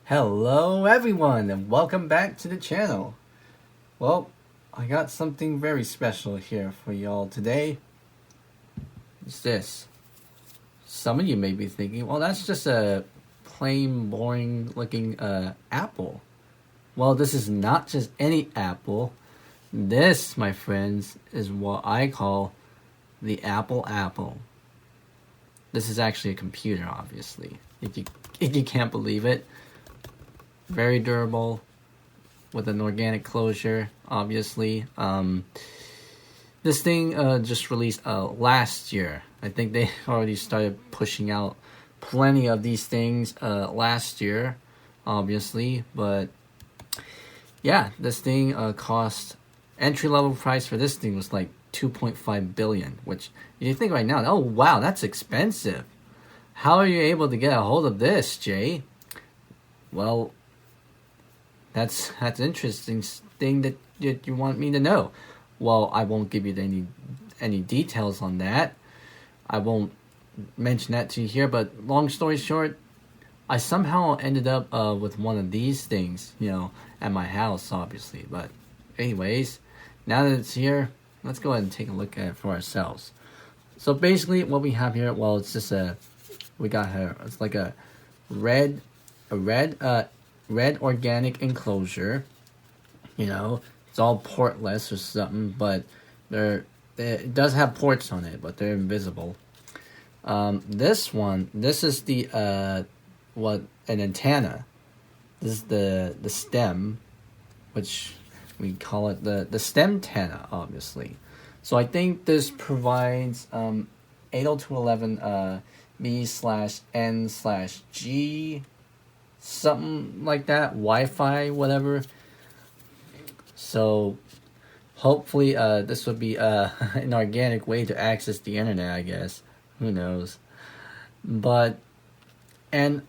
Hello everyone and welcome back to the channel. Well, I got something very special here for y'all today. It's this. Some of you may be thinking, well, that's just a plain boring looking apple. Well, this is not just any apple. This, my friends, is what I call the Apple. This is actually a computer, obviously. If you can't believe it. Very durable, with an organic closure, obviously. This thing just released last year. I think they already started pushing out plenty of these things last year, obviously. But yeah, this thing cost, entry-level price for this thing was like 2.5 billion, which you think right now, oh wow, that's expensive. How are you able to get a hold of this, Jay? Well, that's interesting thing that you want me to know. Well, I won't give you any details on that. I won't mention that to you here, but long story short, I somehow ended up with one of these things, at my house, obviously. But anyways, now that it's here, let's go ahead and take a look at it for ourselves. So basically what we have here, well, it's just we got here, it's like a red organic enclosure. It's all portless or something, but it does have ports on it, but they're invisible. This is the an antenna. This is the stem, which we call it the stem antenna, obviously. So I think this provides 802.11 B/N/G, something like that, Wi-Fi, whatever. So hopefully this would be an organic way to access the internet, I guess. Who knows? And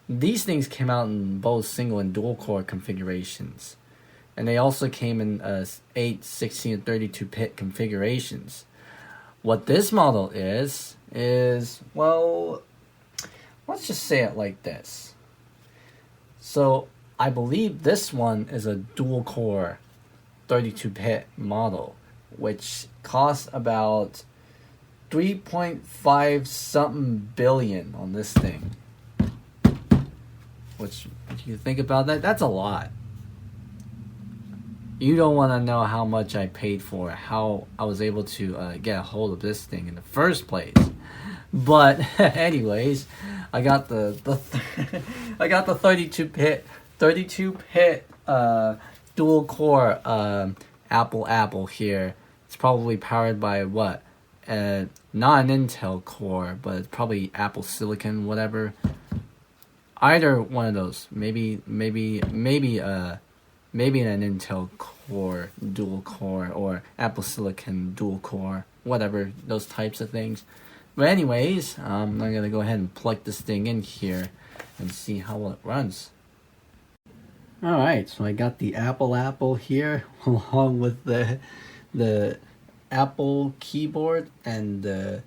these things came out in both single and dual core configurations. And they also came in 8, 16, and 32-bit configurations. What this model is, well, let's just say it like this. So I believe this one is a dual core 32-bit model, which costs about 3.5 something billion on this thing. Which, if you think about that, that's a lot. You don't want to know how much I paid for it, how I was able to get a hold of this thing in the first place. But anyways, I got the 32-bit dual core Apple here. It's probably powered by what? Not an Intel core, but it's probably Apple Silicon, whatever. Either one of those. Maybe an Intel core, dual core, or Apple Silicon dual core, whatever, those types of things. But anyways, I'm going to go ahead and plug this thing in here and see how well it runs. Alright, so I got the Apple here along with the Apple keyboard and this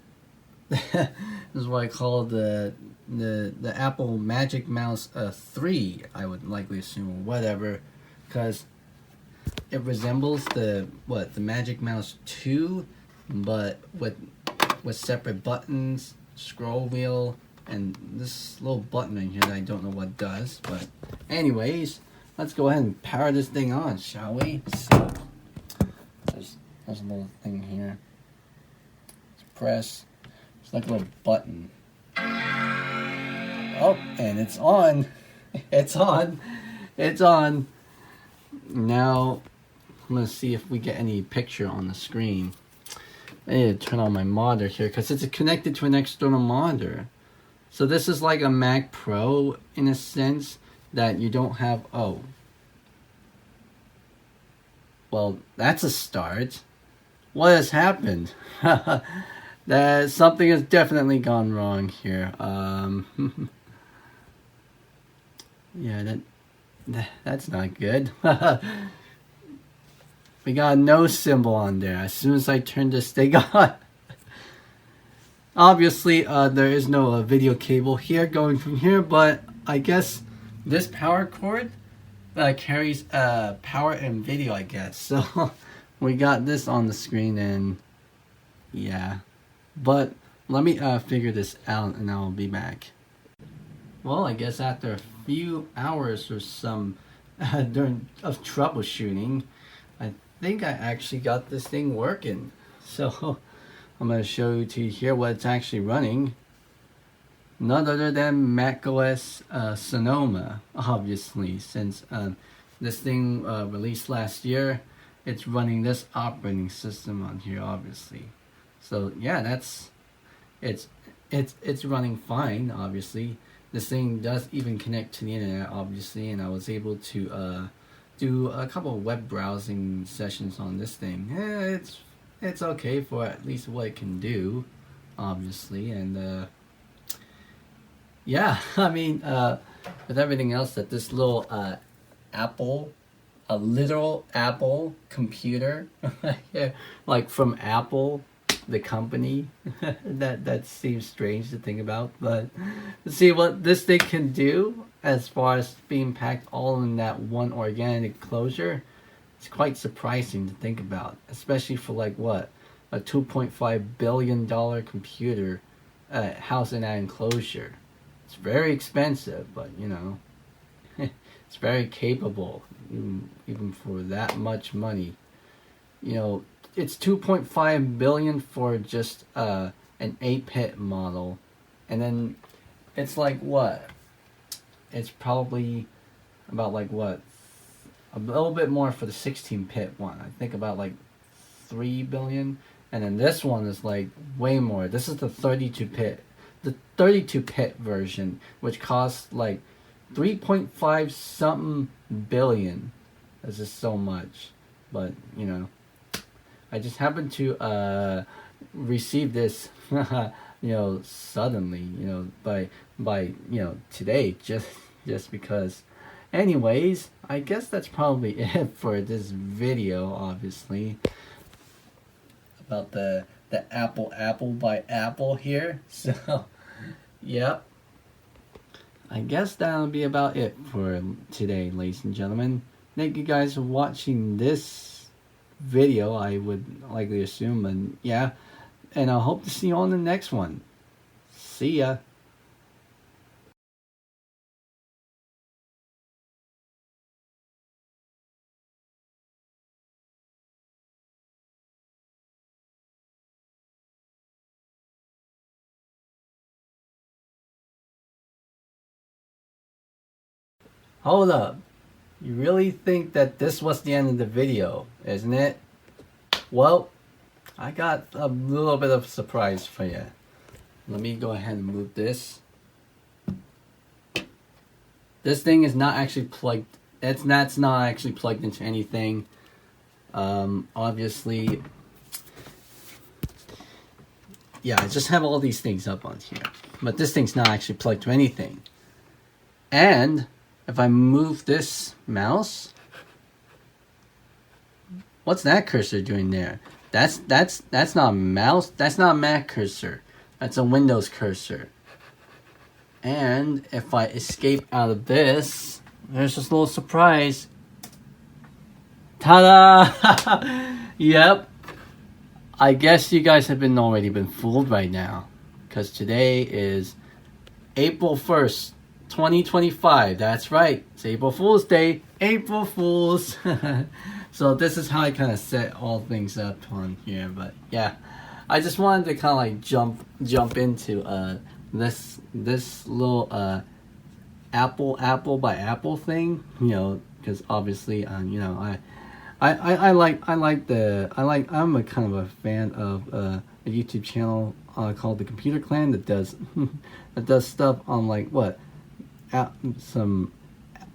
is what I call the Apple Magic Mouse 3, I would likely assume, or whatever, because it resembles the Magic Mouse 2, but with separate buttons, scroll wheel, and this little button in here that I don't know what it does. But anyways, let's go ahead and power this thing on, shall we? So there's a little thing here. Let's press. It's like a little button. Oh, and it's on. It's on. It's on. Now I'm gonna see if we get any picture on the screen. I need to turn on my monitor here because it's connected to an external monitor. So this is like a Mac Pro in a sense that you don't have. Oh, well, that's a start. What has happened? That something has definitely gone wrong here. Yeah, that's not good. We got a no symbol on there as soon as I turn this thing on. Obviously, there is no video cable here going from here, but I guess this power cord carries power and video, I guess. So we got this on the screen, and yeah. But let me figure this out, and I'll be back. Well, I guess after a few hours or some of troubleshooting, I think I actually got this thing working. So I'm going to show you to here what it's actually running. None other than macOS Sonoma, obviously, since this thing released last year. It's running this operating system on here, obviously. So yeah, it's running fine, obviously. This thing does even connect to the internet, obviously, and I was able to do a couple of web browsing sessions on this thing. Yeah, it's okay for at least what it can do, obviously, and yeah, I mean, with everything else that this little Apple, a literal Apple computer, like from Apple, the company, that seems strange to think about, but see what this thing can do as far as being packed all in that one organic enclosure. It's quite surprising to think about, especially for like what, a $2.5 billion computer housed in that enclosure. It's very expensive, but you know, it's very capable, even for that much money. You know, it's 2.5 billion for just an 8-bit model, and then it's like what? It's probably about like what? A little bit more for the 16-bit one. I think about like 3 billion, and then this one is like way more. This is the 32-bit. The 32-bit version, which costs like 3.5 something billion. That's just so much. But you know, I just happened to receive this, you know, suddenly, you know, by you know, today, just because. Anyways, I guess that's probably it for this video, obviously, about the Apple by Apple here. So, yep. I guess that'll be about it for today, ladies and gentlemen. Thank you guys for watching this video, I would likely assume, and yeah, and I hope to see you on the next one. See ya. Hold up. You really think that this was the end of the video, isn't it? Well, I got a little bit of surprise for you. Let me go ahead and move this. This thing is not actually plugged. That's not actually plugged into anything. Obviously, yeah, I just have all these things up on here, but this thing's not actually plugged to anything. And if I move this mouse, what's that cursor doing there? That's not a mouse. That's not a Mac cursor. That's a Windows cursor. And if I escape out of this, there's this little surprise. Ta-da! Yep. I guess you guys have already been fooled right now, because today is April 1st, 2025. That's right. It's April Fool's Day. April Fools. So this is how I kind of set all things up on here. But yeah, I just wanted to kind of like jump into this little Apple by Apple thing. You know, because obviously you know, I'm a kind of a fan of a YouTube channel called The Computer Clan that does stuff on like what, some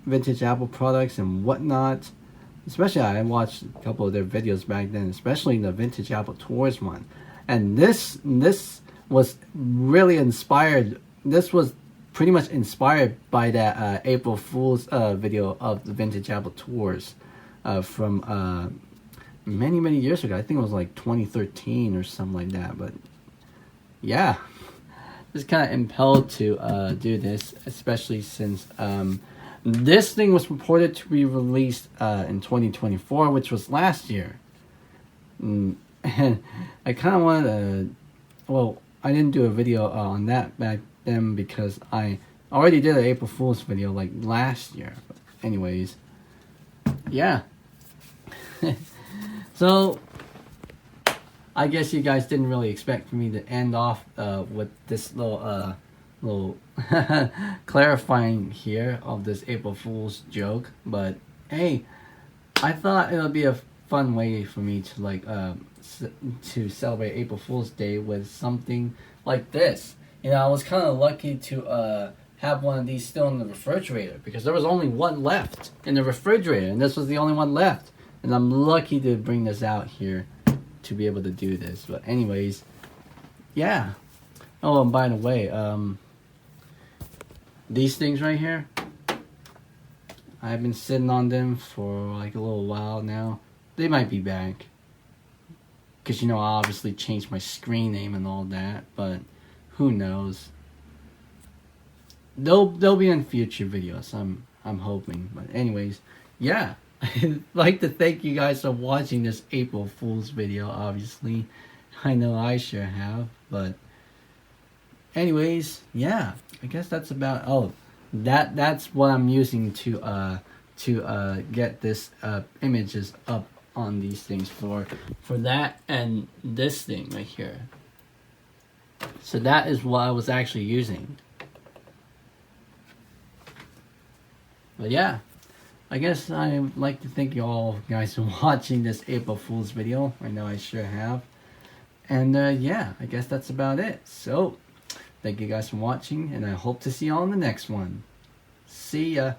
vintage Apple products and whatnot. Especially I watched a couple of their videos back then, especially the vintage Apple Tours one. And this was really inspired. This was pretty much inspired by that April Fool's video of the vintage Apple Tours from many years ago. I think it was like 2013 or something like that. But yeah, just kind of impelled to do this, especially since this thing was reported to be released in 2024, which was last year. And I kind of wanted to, well, I didn't do a video on that back then because I already did an April Fool's video like last year. But anyways, yeah. So I guess you guys didn't really expect for me to end off with this little clarifying here of this April Fool's joke, but hey, I thought it would be a fun way for me to like to celebrate April Fool's Day with something like this. You know, I was kind of lucky to have one of these still in the refrigerator because there was only one left in the refrigerator, and this was the only one left. And I'm lucky to bring this out here to be able to do this. But anyways, yeah. Oh, and by the way, these things right here, I've been sitting on them for like a little while now. They might be back, because you know I obviously changed my screen name and all that, but who knows. They'll be in future videos. I'm hoping. But anyways, yeah. I'd like to thank you guys for watching this April Fool's video. Obviously, I know I sure have. But anyways, yeah. I guess that's about. Oh, that's what I'm using to get this images up on these things for that and this thing right here. So that is what I was actually using. But yeah, I guess I would like to thank you all guys for watching this April Fool's video. I know I sure have. And yeah, I guess that's about it. So, thank you guys for watching, and I hope to see you all in the next one. See ya.